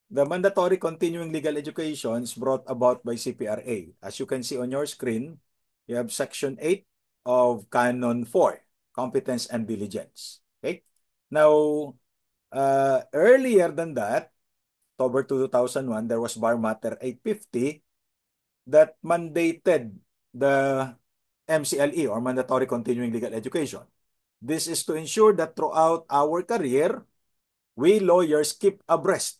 The mandatory continuing legal education is brought about by CPRA. As you can see on your screen, you have Section 8 of Canon 4, Competence and Diligence. Okay? Now, earlier than that, October 2001, there was Bar Matter 850 that mandated the MCLE or Mandatory Continuing Legal Education. This is to ensure that throughout our career, we lawyers keep abreast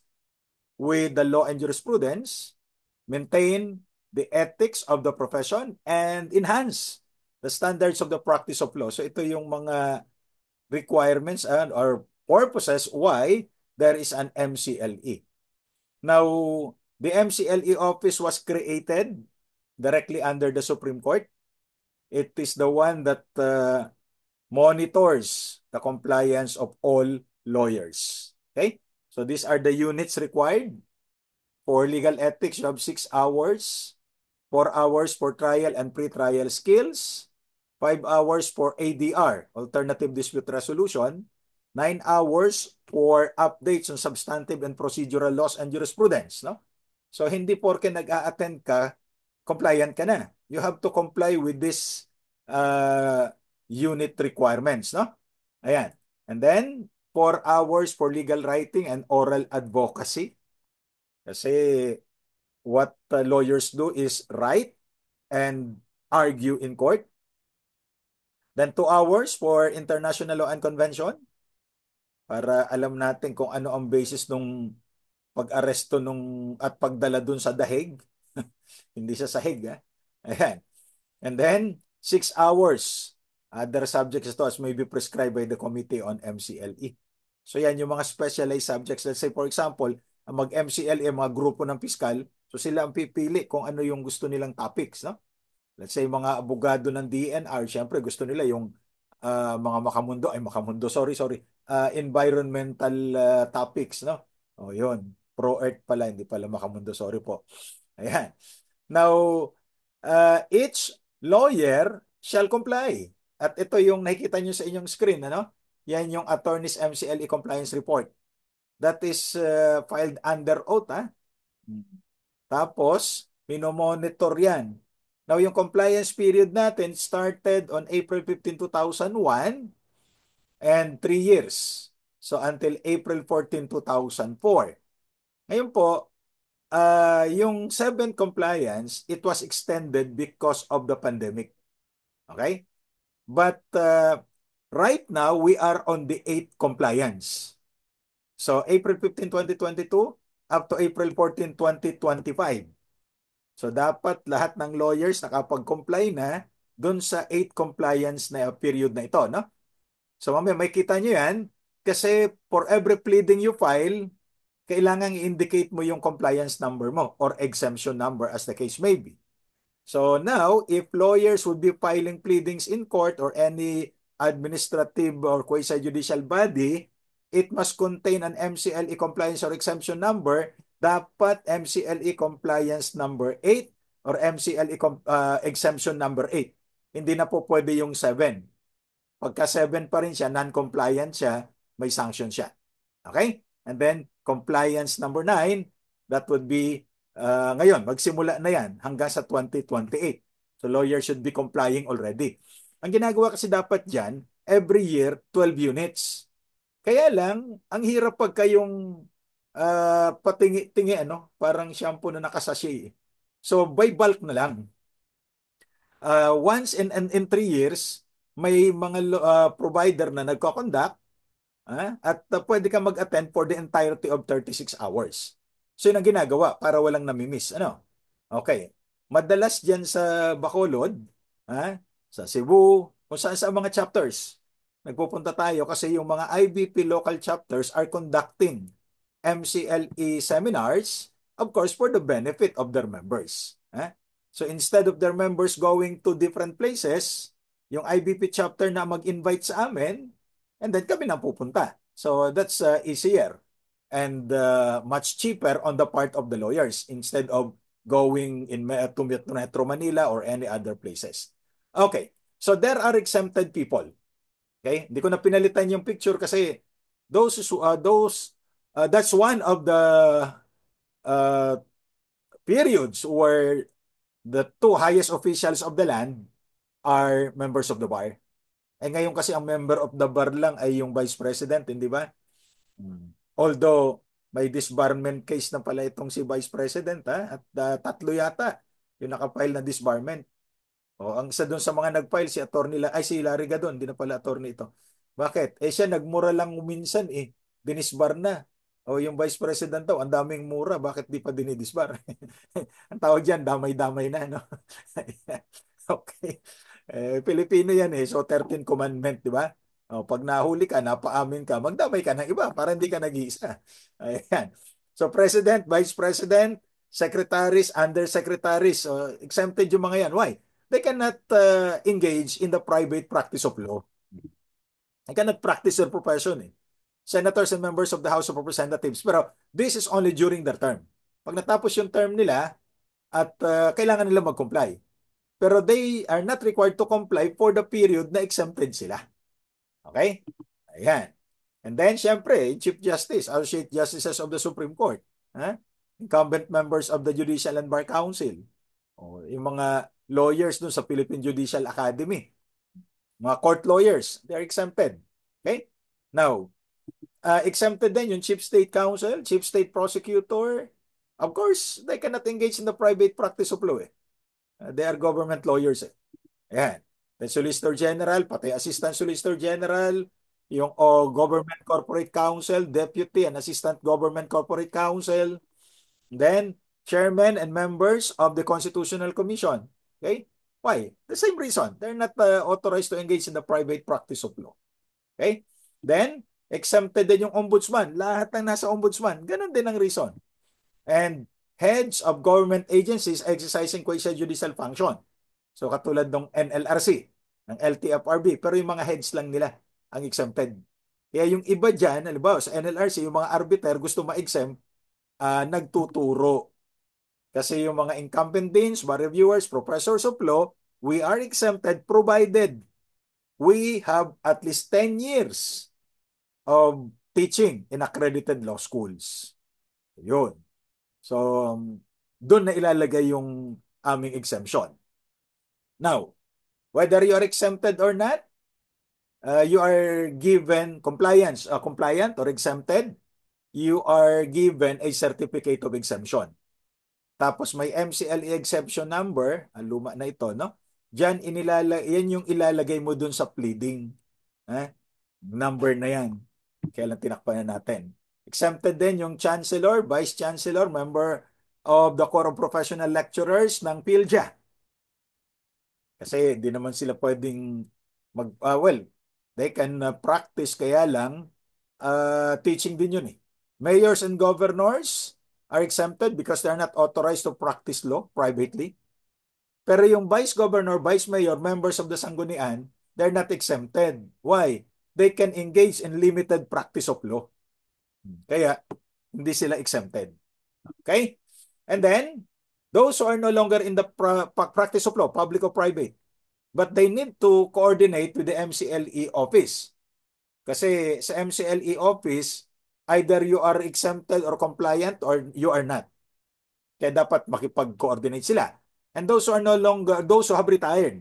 with the law and jurisprudence, maintain the ethics of the profession, and enhance the standards of the practice of law. So ito yung mga requirements and or purposes why there is an MCLE. Now, the MCLE office was created directly under the Supreme Court. It is the one that monitors the compliance of all lawyers. Okay? So these are the units required. For legal ethics, you have 6 hours, 4 hours for trial and pre-trial skills, 5 hours for ADR, Alternative Dispute Resolution, 9 hours for updates on substantive and procedural laws and jurisprudence. No? So hindi porke nag-a-attend ka, compliant ka na. You have to comply with this unit requirements. No? Ayan. And then, 4 hours for legal writing and oral advocacy. Kasi what lawyers do is write and argue in court. Then 2 hours for international law and convention para alam natin kung ano ang basis nung pag-aresto nung at pagdala dun sa dahig. Hindi sa sahig, ha? Ayan. And then 6 hours. Other subjects to as may be prescribed by the Committee on MCLE. So yan yung mga specialized subjects. Let's say for example, ang mag-MCLE, mga grupo ng piskal, so sila ang pipili kung ano yung gusto nilang topics, no? Let's say mga abogado ng DNR, syempre gusto nila yung mga makamundo, environmental topics, no? O yun, pro-earth pala, hindi pala makamundo, sorry po. Ayan. Now, each lawyer shall comply. At ito yung nakikita nyo sa inyong screen, ano? Yan yung Attorney's MCLE Compliance Report. That is filed under oath, ha? Tapos, minomonitor yan. Now, yung compliance period natin started on April 15, 2001 and 3 years. So, until April 14, 2004. Ngayon po, yung 7 compliance, it was extended because of the pandemic. Okay? But right now, we are on the 8 compliance. So, April 15, 2022 up to April 14, 2025. So, dapat lahat ng lawyers nakapag-comply na dun sa 8 compliance na period na ito, no? So, mamaya may kita nyo yan kasi for every pleading you file, kailangan i-indicate mo yung compliance number mo or exemption number as the case may be. So now, if lawyers would be filing pleadings in court or any administrative or quasi-judicial body, it must contain an MCLE compliance or exemption number. Dapat MCLE compliance number 8 or MCLE exemption number 8. Hindi na po pwede yung 7. Pagka 7 pa rin siya, non-compliant siya, may sanction siya. Okay? And then, compliance number 9, that would be ngayon, magsimula na yan hanggang sa 2028. So lawyers should be complying already. Ang ginagawa kasi dapat dyan, every year, 12 units. Kaya lang, ang hirap pag kayong patingi-tingi, ano, parang shampoo na nakasashay. So by bulk na lang. Once in 3 years, may mga provider na nagko-conduct at pwede ka mag-attend for the entirety of 36 hours. So yun ang ginagawa para walang namimiss. Ano? Okay. Madalas dyan sa Bacolod, sa Cebu, kung saan sa mga chapters, nagpupunta tayo kasi yung mga IBP local chapters are conducting MCLE seminars, of course, for the benefit of their members. So instead of their members going to different places, yung IBP chapter na mag-invite sa amin, and then kami na pupunta. So that's easier and much cheaper on the part of the lawyers instead of going to Metro Manila or any other places. Okay, so there are exempted people. Okay, hindi ko na pinalitan yung picture kasi those that's one of the uh, periods where the two highest officials of the land are members of the bar. Eh ngayon kasi ang member of the bar lang ay yung vice president, hindi ba? Although may disbarment case na pala itong si vice president, ha? At tatlo yata yung nakapile na disbarment. O, ang isa doon sa mga nag-file si attorney ay si Larry Gadon, hindi na pala attorney ito. Bakit? Eh siya nagmura lang minsan eh. Dinisbar na. O yung vice president daw, ang daming mura, bakit di pa dinidisbar? Ang tawag diyan, damay-damay na, no? Okay. Pilipino yan eh. So 13 commandment, di ba? O, pag nahuli ka, napaamin ka, magdamay ka ng iba para hindi ka nag-iisa. Ayan. So president, vice president, secretaries, undersecretaries, so, exempted yung mga yan. Why? They cannot engage in the private practice of law. They cannot practice their profession eh. Senators and members of the House of Representatives. Pero this is only during their term. Pag natapos yung term nila at kailangan nila mag-comply. Pero they are not required to comply for the period na exempted sila. Okay? Ayan. And then, syempre, Chief Justice, Associate Justices of the Supreme Court, incumbent members of the Judicial and Bar Council, o yung mga lawyers dun sa Philippine Judicial Academy, mga court lawyers, they're exempted. Okay? Now, exempted din yung Chief State Counsel, Chief State Prosecutor. Of course, they cannot engage in the private practice of law. They are government lawyers. Ayan. The Solicitor General, pati Assistant Solicitor General, yung Government Corporate Counsel, Deputy and Assistant Government Corporate Counsel, then Chairman and members of the Constitutional Commission. Okay? Why? The same reason. They're not authorized to engage in the private practice of law. Okay? Then, exempted din yung ombudsman. Lahat ng nasa ombudsman, ganun din ang reason. And heads of government agencies exercising quasi-judicial function. So katulad ng NLRC, ng LTFRB, pero yung mga heads lang nila ang exempted. Kaya yung iba dyan, halimbawa sa NLRC, yung mga arbiter gusto ma-exempt, nagtuturo. Kasi yung mga incumbent deans, bar reviewers, professors of law, we are exempted provided we have at least 10 years of teaching in accredited law schools. Yun. So, doon na ilalagay yung aming exemption. Now, whether you are exempted or not, you are given compliant or exempted, you are given a certificate of exemption. Tapos may MCLE exception number, ang luma na ito, no? Diyan yan yung ilalagay mo dun sa pleading. Number na yan. Kailan tinakpan na natin. Exempted din yung Chancellor, Vice Chancellor, member of the Corps of Professional Lecturers ng PhilJA. Kasi hindi naman sila pwedeng they can practice kaya lang teaching din yun eh. Mayors and governors are exempted because they're not authorized to practice law privately. Pero yung vice governor, vice mayor, members of the sanggunian, they're not exempted. Why? They can engage in limited practice of law. Kaya hindi sila exempted. Okay? And then, those who are no longer in the practice of law, public or private, but they need to coordinate with the MCLE office. Kasi sa MCLE office, either you are exempted or compliant or you are not. Kaya dapat makipag-coordinate sila. And those who are no longer, those who have retired.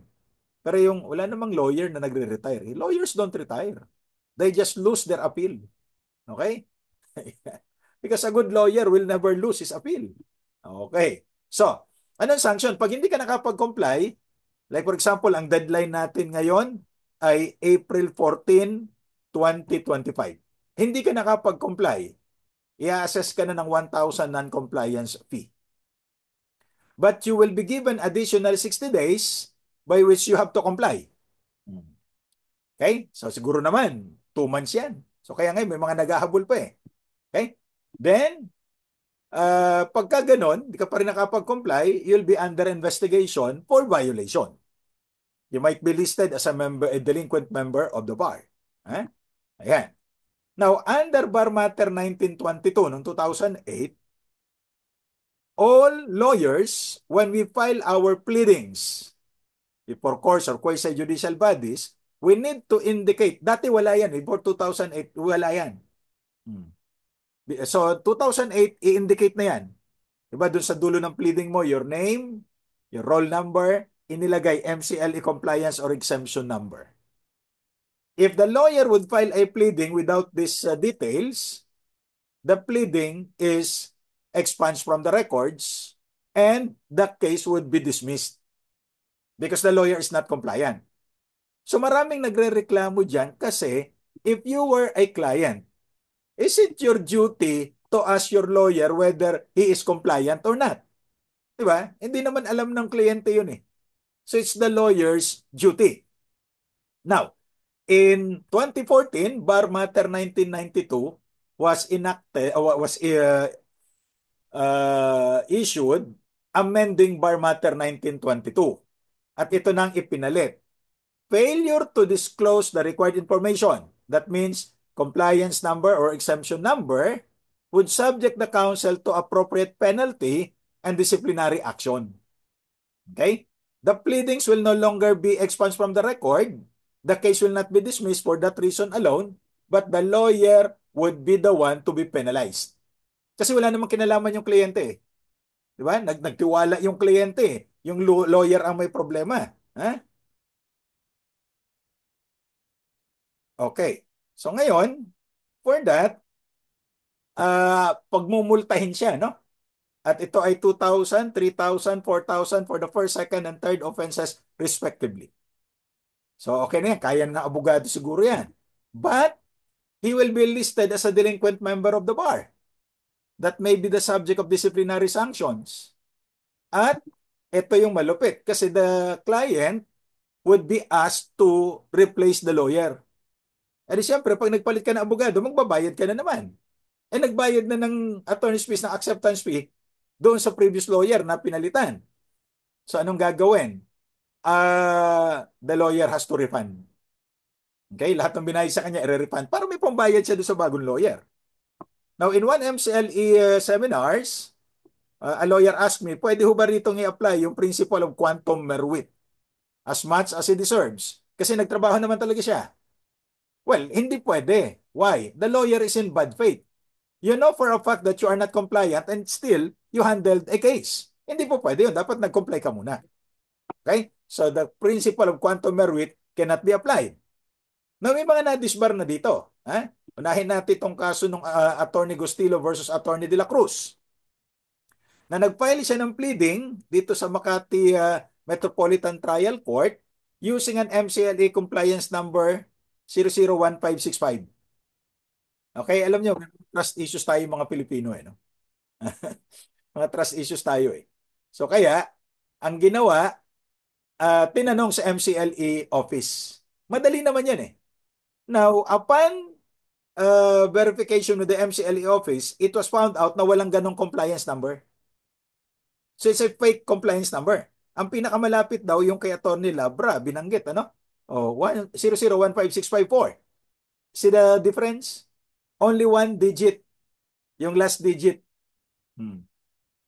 Pero yung wala namang lawyer na nagre-retire. Lawyers don't retire. They just lose their appeal. Okay? Because a good lawyer will never lose his appeal. Okay. So, anong sanction? Pag hindi ka nakapag-comply, like for example, ang deadline natin ngayon ay April 14, 2025. Hindi ka nakapag-comply, i-assess ka na ng 1,000 non-compliance fee. But you will be given additional 60 days by which you have to comply. Okay? So siguro naman, 2 months yan. So kaya ngayon, may mga naghahabol pa eh. Okay? Then, pagka ganon, di ka pa rin nakapag-comply, you'll be under investigation for violation. You might be listed as a delinquent member of the bar. Ayan. Now, under Bar Matter 1922 noong 2008, all lawyers, when we file our pleadings before courts or quasi-judicial bodies, we need to indicate, dati wala yan, before 2008, wala yan. So, 2008, i-indicate na yan. Diba dun sa dulo ng pleading mo, your name, your roll number, inilagay MCLE compliance or exemption number. If the lawyer would file a pleading without these details, the pleading is expunged from the records and the case would be dismissed because the lawyer is not compliant. So maraming nagre-reklamo dyan kasi if you were a client, is it your duty to ask your lawyer whether he is compliant or not? Diba? Hindi naman alam ng kliyente yun eh. So it's the lawyer's duty. Now, in 2014, Bar Matter 1992 was enacted, issued amending Bar Matter 1922. At ito nang ipinalit. Failure to disclose the required information. That means compliance number or exemption number would subject the counsel to appropriate penalty and disciplinary action. Okay? The pleadings will no longer be expunged from the record. The case will not be dismissed for that reason alone, but the lawyer would be the one to be penalized. Kasi wala namang kinalaman yung kliyente eh. Di ba? Nagtiwala yung kliyente eh. Yung lawyer ang may problema. Ha? Okay. So ngayon, for that, pagmumultahin siya, no? At ito ay 2,000, 3,000, 4,000 for the first, second, and third offenses respectively. So okay na yan. Kaya ng abogado siguro yan. But he will be listed as a delinquent member of the bar. That may be the subject of disciplinary sanctions. At ito yung malupit kasi the client would be asked to replace the lawyer. Eh di siyempre, pag nagpalit ka ng abogado, magbabayad ka na naman. Eh nagbayad na ng attorney's fees, ng acceptance fee, doon sa previous lawyer na pinalitan. So anong gagawin? The lawyer has to refund. Okay? Lahat ng binayad sa kanya, i-refund para may pambayad siya doon sa bagong lawyer. Now, in one MCLE seminars, a lawyer asked me, pwede ho ba rito i-apply yung principle of quantum meruit as much as he deserves? Kasi nagtrabaho naman talaga siya. Well, hindi pwede. Why? The lawyer is in bad faith. You know for a fact that you are not compliant and still you handled a case. Hindi po pwede yun. Dapat nag-comply ka muna. Okay? So the principle of quantum meruit cannot be applied. Now, may mga na-disbar na dito. Ha? Unahin natin itong kaso ng Attorney Gustilo versus Attorney De La Cruz. Na nag-file siya ng pleading dito sa Makati Metropolitan Trial Court using an MCLA compliance number 001565. Okay, alam niyo, trust issues tayo mga Pilipino eh, no? Mga trust issues tayo eh. So kaya, ang ginawa, tinanong sa MCLE office. Madali naman yan eh. Now, upon verification with the MCLE office, it was found out na walang ganong compliance number. So it's a fake compliance number. Ang pinakamalapit daw yung kay Atty. Labra, binanggit, ano? Oh, 0015654. See the difference? Only one digit. Yung last digit.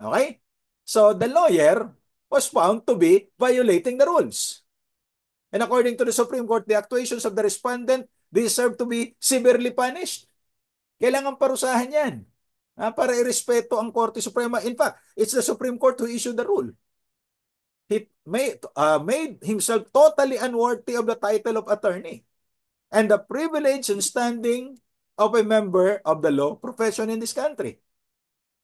Okay? So the lawyer was found to be violating the rules. And according to the Supreme Court, the actuations of the respondent deserve to be severely punished. Kailangan parusahan yan. Para irespeto ang Korte Suprema. In fact, it's the Supreme Court who issued the rule. He made himself totally unworthy of the title of attorney and the privilege and standing of a member of the law profession in this country.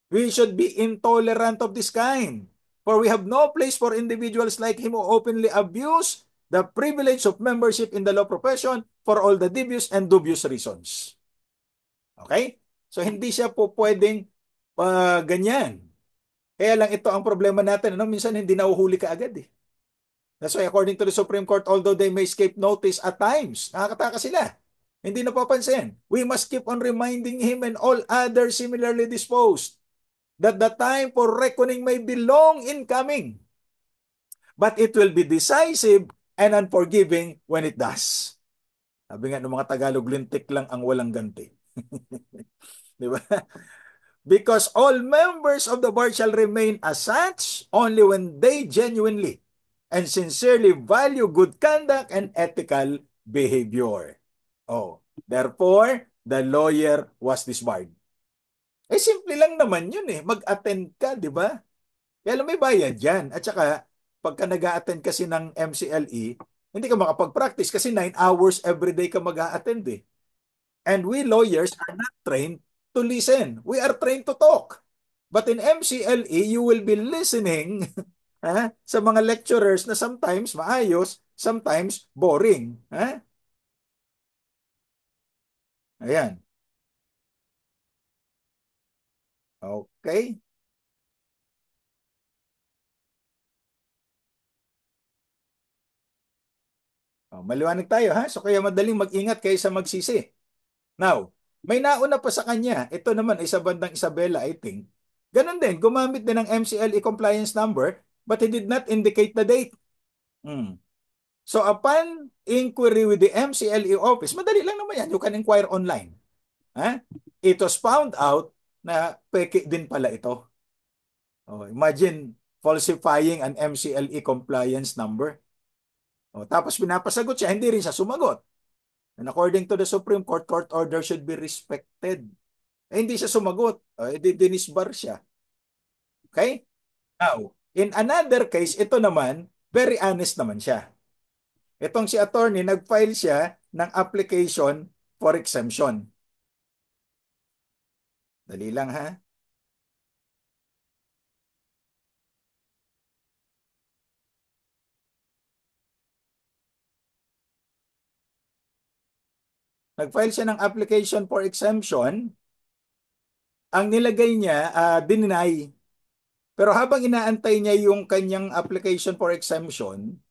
We should be intolerant of this kind, for we have no place for individuals like him who openly abuse the privilege of membership in the law profession for all the devious and dubious reasons. Okay? So hindi siya po pwedeng ganyan. Kaya lang ito ang problema natin. Ano? Minsan hindi nahuhuli ka agad eh. That's why according to the Supreme Court, although they may escape notice at times, nakakataka sila. Hindi napapansin. We must keep on reminding him and all others similarly disposed that the time for reckoning may be long in coming. But it will be decisive and unforgiving when it does. Sabi nga ng mga Tagalog, lintik lang ang walang ganti. Di ba? Because all members of the bar shall remain as such only when they genuinely and sincerely value good conduct and ethical behavior. Oh, therefore, the lawyer was disbarred. Eh, simple lang naman yun eh. Mag-attend ka, di ba? Kaya alam, may bayad yan. At saka, pagka nag-a-attend kasi ng MCLE, hindi ka makapag-practice kasi 9 hours everyday ka mag-a-attend eh. And we lawyers are not trained to listen. We are trained to talk. But in MCLE, you will be listening sa mga lecturers na sometimes maayos, sometimes boring. Ha? Ayan. Okay. Maliwanag tayo ha. So kaya madaling mag-ingat kaysa magsisi. Now, may nauna pa sa kanya. Ito naman ay sa bandang Isabela, I think. Ganon din, gumamit din ng MCLE compliance number but he did not indicate the date. Hmm. So upon inquiry with the MCLE office, madali lang naman yan. You can inquire online. Ha? It was found out na peke din pala ito. Imagine falsifying an MCLE compliance number. Tapos pinapasagot siya, hindi rin siya sumagot. And according to the Supreme Court, court order should be respected. Hindi siya sumagot. Dinisbar siya. Okay? Now, in another case, ito naman, very honest naman siya. Itong si attorney, nag-file siya ng application for exemption. Dali lang ha. Nag-file siya ng application for exemption. Ang nilagay niya, deny. Pero habang inaantay niya yung kanyang application for exemption,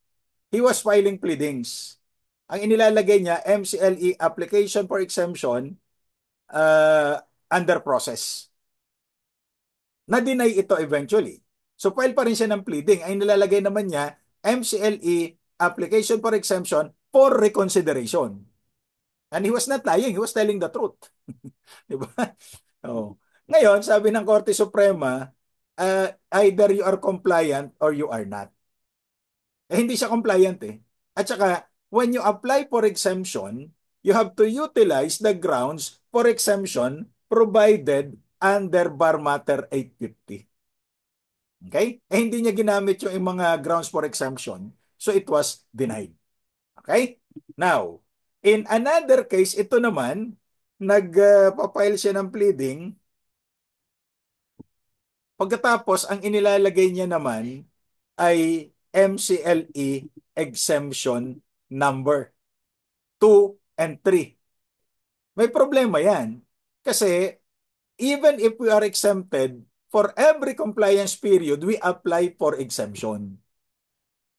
he was filing pleadings. Ang inilalagay niya, MCLE application for exemption under process. Na-deny ito eventually. So file pa rin siya ng pleading. Ang nilalagay naman niya, MCLE application for exemption for reconsideration. And he was not lying, he was telling the truth. Di ba? Oh. Ngayon, sabi ng Korte Suprema, either you are compliant or you are not. Hindi siya compliant eh. At saka, when you apply for exemption, you have to utilize the grounds for exemption provided under Bar Matter 850. Okay? Hindi niya ginamit yung mga grounds for exemption. So it was denied. Okay? Now, in another case, ito naman, nagpapile siya ng pleading. Pagkatapos, ang inilalagay niya naman ay MCLE exemption number 2 and 3. May problema yan. Kasi even if we are exempted, for every compliance period, we apply for exemption.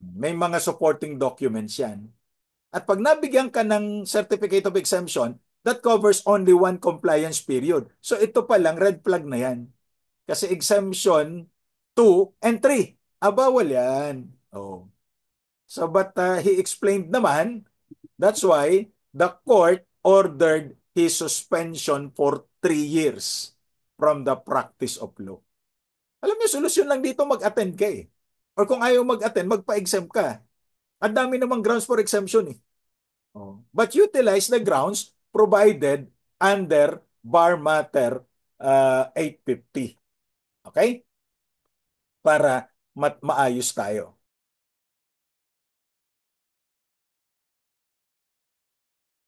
May mga supporting documents yan. At pag nabigyan ka ng certificate of exemption, that covers only one compliance period. So ito pa lang, red flag na yan. Kasi exemption 2 and 3. Bawal yan. So but he explained naman, that's why the court ordered his suspension for 3 years from the practice of law. Alam niyo, solusyon lang dito mag-attend ka eh. Or kung ayaw mag-attend, magpa-exempt ka. Ang dami namang grounds for exemption eh. But utilize the grounds provided under Bar Matter 850. Okay? Para maayos tayo.